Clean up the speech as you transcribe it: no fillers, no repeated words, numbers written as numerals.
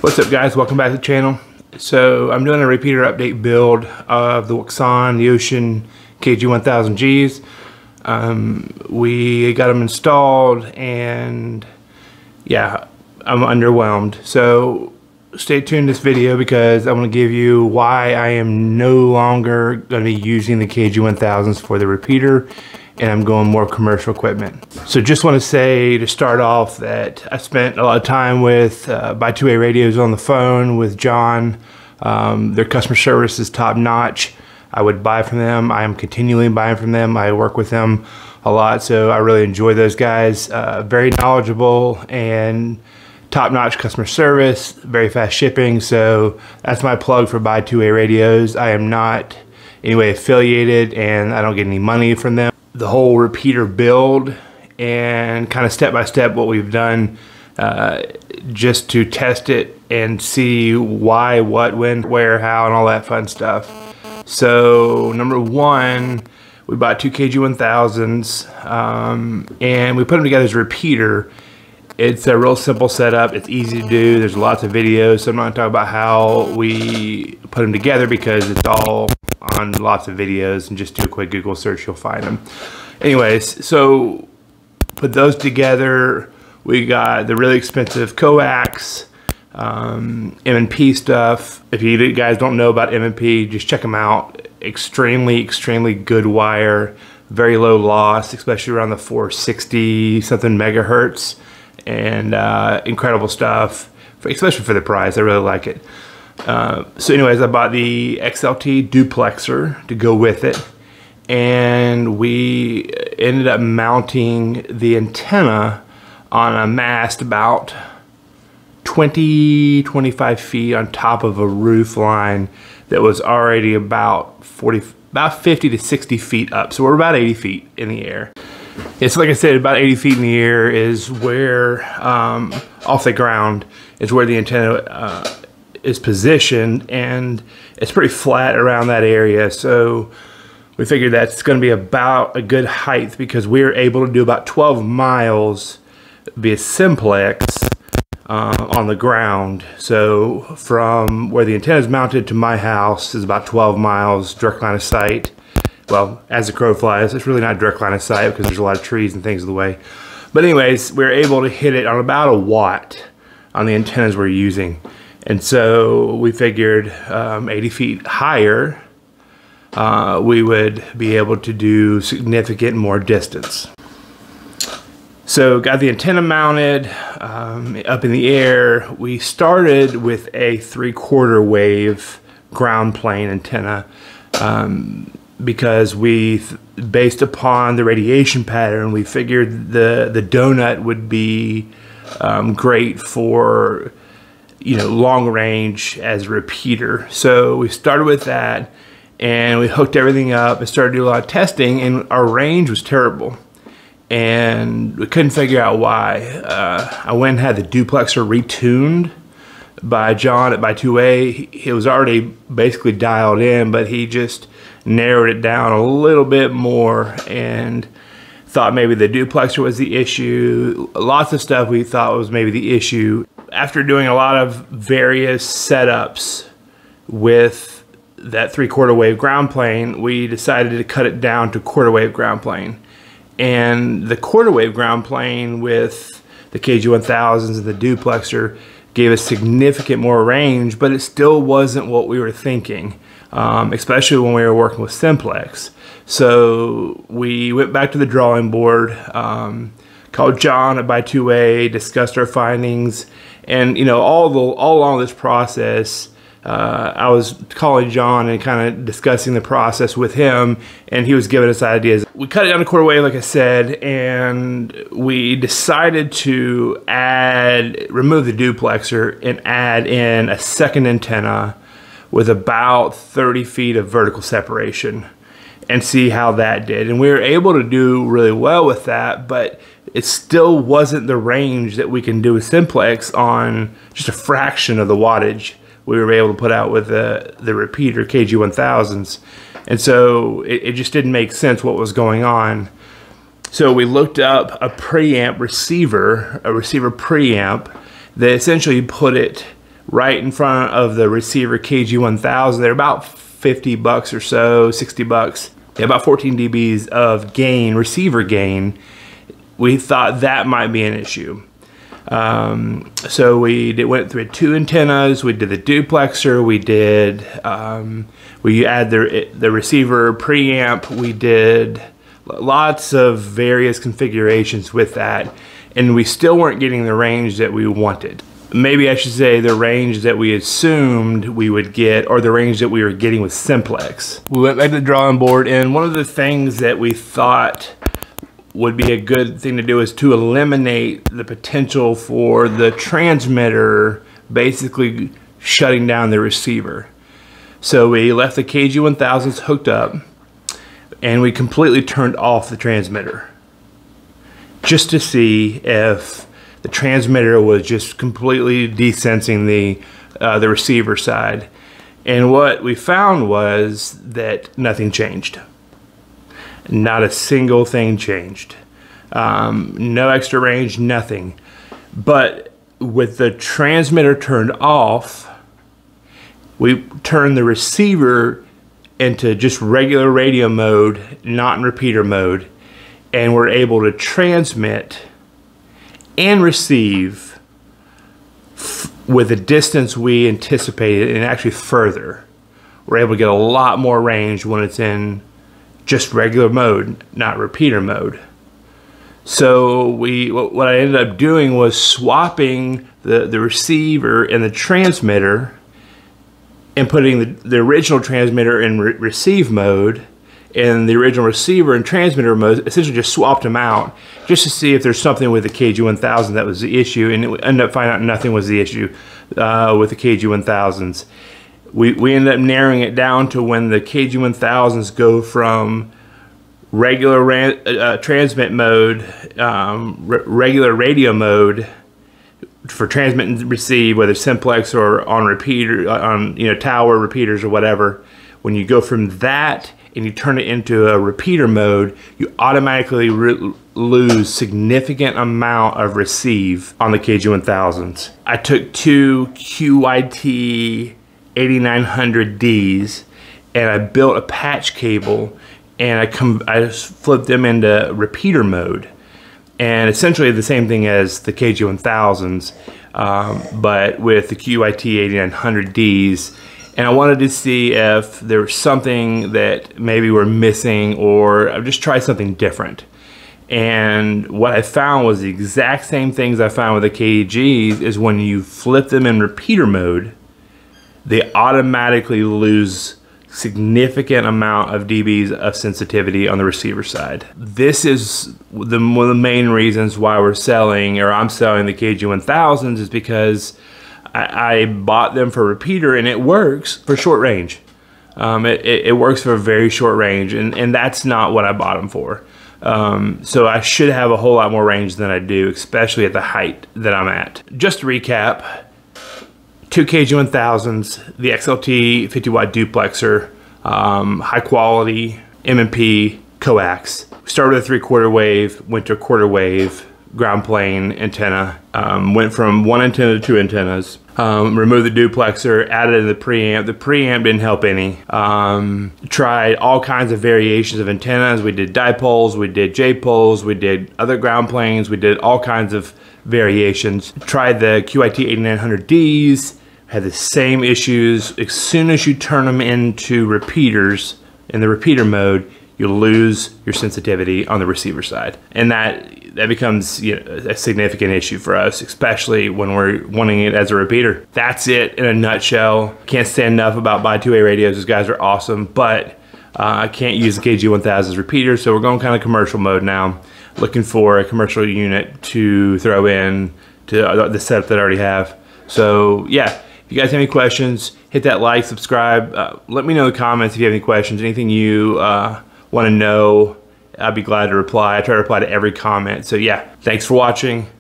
What's up guys, welcome back to the channel. So I'm doing a repeater update build of the Wouxun KG-1000Gs. We got them installed and yeah, I'm underwhelmed. So stay tuned to this video because I'm going to give you why I am no longer going to be using the KG-1000s for the repeater and I'm going more commercial equipment. So just want to say to start off that I spent a lot of time with by 2A radios on the phone with John. Their customer service is top notch. I would buy from them. I am continually buying from them. I work with them a lot, so I really enjoy those guys. Very knowledgeable and top-notch customer service, very fast shipping. So that's my plug for by 2A radios. I am not anyway affiliated and I don't get any money from them. The whole repeater build and kind of step-by-step what we've done just to test it and see why, what, when, where, how, and all that fun stuff. So number one, we bought two KG-1000s and we put them together as a repeater. It's a real simple setup. It's easy to do. There's lots of videos, so I'm not going to talk about how we put them together because it's all on lots of videos, and just do a quick Google search, you'll find them. Anyways, so put those together. We got the really expensive coax, M&P stuff. If you guys don't know about M&P, just check them out. Extremely good wire, very low loss, especially around the 460 something megahertz, and incredible stuff, especially for the price. I really like it. So anyways, I bought the XLT duplexer to go with it, and we ended up mounting the antenna on a mast about 20-25 feet on top of a roof line that was already about 50 to 60 feet up. So we're about 80 feet in the air. It's like I said, about 80 feet in the air is where, off the ground, is where the antenna is positioned, and it's pretty flat around that area. So we figured that's going to be about a good height because we're able to do about 12 miles via simplex on the ground. So from where the antenna is mounted to my house is about 12 miles direct line of sight. Well, as the crow flies, it's really not direct line of sight because there's a lot of trees and things in the way. But anyways, we're able to hit it on about a watt on the antennas we're using. And so we figured 80 feet higher, we would be able to do significant more distance. So got the antenna mounted up in the air. We started with a 3/4 wave ground plane antenna because based upon the radiation pattern, we figured the donut would be great for long range as a repeater. So we started with that and we hooked everything up and started doing a lot of testing, and our range was terrible and we couldn't figure out why. I went and had the duplexer retuned by John at by 2A. It was already basically dialed in, but he just narrowed it down a little bit more and thought maybe the duplexer was the issue. Lots of stuff we thought was maybe the issue. After doing a lot of various setups with that 3/4 wave ground plane, we decided to cut it down to 1/4 wave ground plane. And the 1/4 wave ground plane with the KG-1000s and the duplexer gave us significant more range, but it still wasn't what we were thinking, especially when we were working with simplex. So we went back to the drawing board, called John at by 2A, discussed our findings, and all along this process, I was calling John and kind of discussing the process with him, and he was giving us ideas. We cut it down to 1/4 wave, like I said, and we decided to remove the duplexer and add in a second antenna with about 30 feet of vertical separation and see how that did. And we were able to do really well with that, but it still wasn't the range that we can do with simplex on just a fraction of the wattage we were able to put out with the repeater KG-1000s. And so it just didn't make sense what was going on. So we looked up a preamp receiver, a receiver preamp that essentially put it right in front of the receiver KG-1000. They're about 50 bucks or so, 60 bucks. They have about 14 dBs of gain, receiver gain. We thought that might be an issue. So we went through 2 antennas. We did the duplexer. We did we add the receiver preamp. We did lots of various configurations with that, and we still weren't getting the range that we wanted. Maybe I should say the range that we assumed we would get, or the range that we were getting with simplex. We went back to the drawing board, and one of the things that we thought would be a good thing to do is to eliminate the potential for the transmitter basically shutting down the receiver. So we left the KG-1000s hooked up, and we completely turned off the transmitter just to see if the transmitter was just completely desensing the receiver side. And what we found was that nothing changed. Not a single thing changed. No extra range, nothing. But with the transmitter turned off, we turned the receiver into just regular radio mode, not in repeater mode, and we're able to transmit and receive with the distance we anticipated, and actually further. We're able to get a lot more range when it's in just regular mode, not repeater mode. So what I ended up doing was swapping the receiver and the transmitter and putting the original transmitter in receive mode, and the original receiver and transmitter mode. Essentially just swapped them out just to see if there's something with the KG-1000 that was the issue, and it ended up finding out nothing was the issue with the KG-1000s. We ended up narrowing it down to when the KG-1000s go from regular transmit mode, regular radio mode for transmit and receive, whether simplex or on repeater, on tower repeaters or whatever. When you go from that and you turn it into a repeater mode, you automatically lose significant amount of receive on the KG-1000s. I took 2 QYT 8900Ds and I built a patch cable, and I flipped them into repeater mode, and essentially the same thing as the KG-1000s, but with the QYT 8900Ds. And I wanted to see if there was something that maybe we're missing, or I'll just try something different. And what I found was the exact same things I found with the KGs, is when you flip them in repeater mode, they automatically lose significant amount of dBs of sensitivity on the receiver side. This is one of the main reasons why we're selling, or I'm selling the KG-1000s, is because I bought them for repeater, and it works for short range. It works for a very short range, and that's not what I bought them for. So I should have a whole lot more range than I do, especially at the height that I'm at. Just to recap, 2 KG-1000s, the XLT 50-watt duplexer, high quality M&P coax. We started with a 3/4 wave, went to a 1/4 wave, ground plane antenna, went from 1 antenna to 2 antennas, removed the duplexer, added in the preamp. The preamp didn't help any. Tried all kinds of variations of antennas. We did dipoles, we did J-poles, we did other ground planes, we did all kinds of variations. Tried the QYT 8900Ds, had the same issues. As soon as you turn them into repeaters, in the repeater mode, you lose your sensitivity on the receiver side. And that becomes a significant issue for us, especially when we're wanting it as a repeater. That's it in a nutshell. Can't say enough about buy 2A radios. Those guys are awesome, but I can't use the KG-1000 as repeater, so we're going kind of commercial mode now. Looking for a commercial unit to throw in to the setup that I already have. So yeah, if you guys have any questions, hit that like, subscribe. Let me know in the comments if you have any questions, anything you want to know. I'd be glad to reply. I try to reply to every comment. So yeah, thanks for watching.